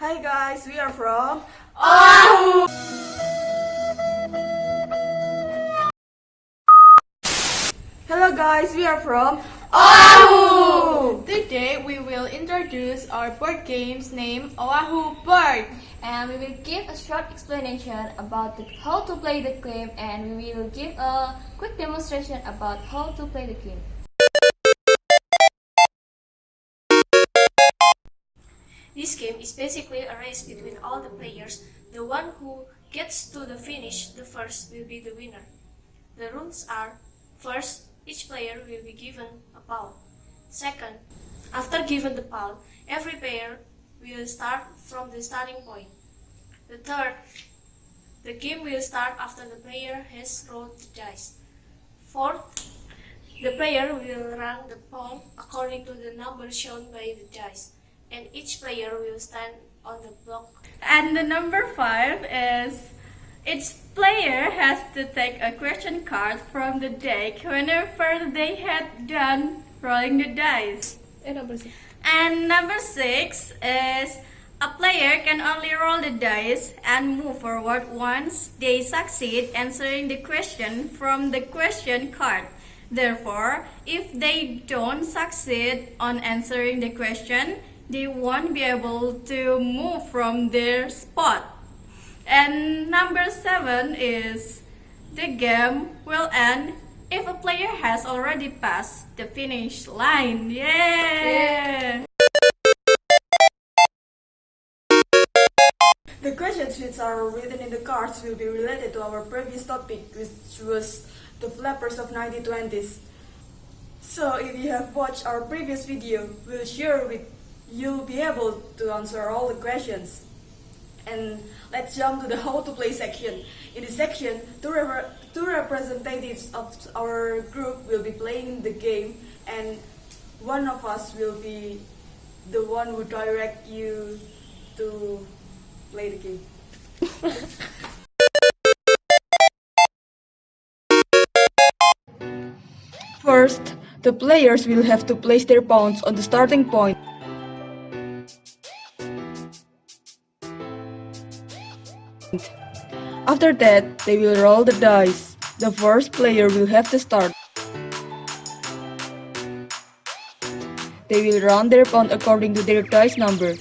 Hi guys, we are from Oahu! Hello guys, we are from Oahu! Today we will introduce our board games named Oahu Board. And we will give a short explanation about how to play the game, and we will give a quick demonstration about how to play the game. This game is basically a race between all the players. The one who gets to the finish the first will be the winner. The rules are: first, each player will be given a pawn. Second, after given the pawn, every player will start from the starting point. The third, the game will start after the player has rolled the dice. Fourth, the player will run the pawn according to the number shown by the dice, and each player will stand on the block. And the number 5 is each player has to take a question card from the deck whenever they had done rolling the dice. And number 6 is a player can only roll the dice and move forward once they succeed answering the question from the question card. Therefore, if they don't succeed on answering the question, they won't be able to move from their spot. And number 7 is the game will end if a player has already passed the finish line. Yeah! The questions which are written in the cards will be related to our previous topic, which was the flappers of 1920s. So if you have watched our previous video, you'll be able to answer all the questions. And let's jump to the how to play section. In this section, two representatives of our group will be playing the game, and one of us will be the one who direct you to play the game. First, the players will have to place their pawns on the starting point. After that, they will roll the dice. The first player will have to start. They will round their pawn according to their dice number.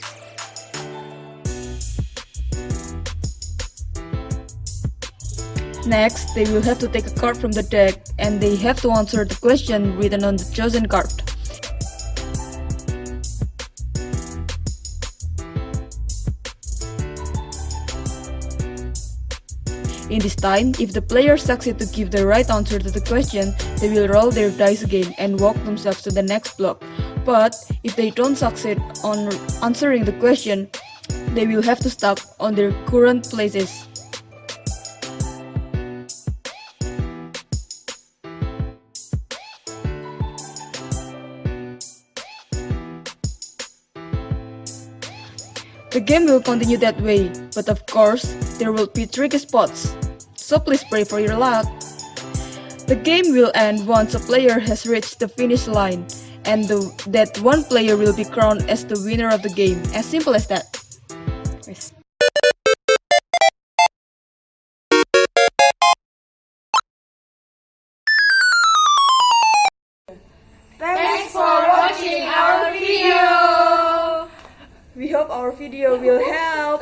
Next, they will have to take a card from the deck, and they have to answer the question written on the chosen card. In this time, if the players succeed to give the right answer to the question, they will roll their dice again and walk themselves to the next block. But if they don't succeed on answering the question, they will have to stop on their current places. The game will continue that way, but of course, there will be tricky spots, so please pray for your luck. The game will end once a player has reached the finish line, and that one player will be crowned as the winner of the game, as simple as that. Yes. Thanks for watching our video! We hope our video will help.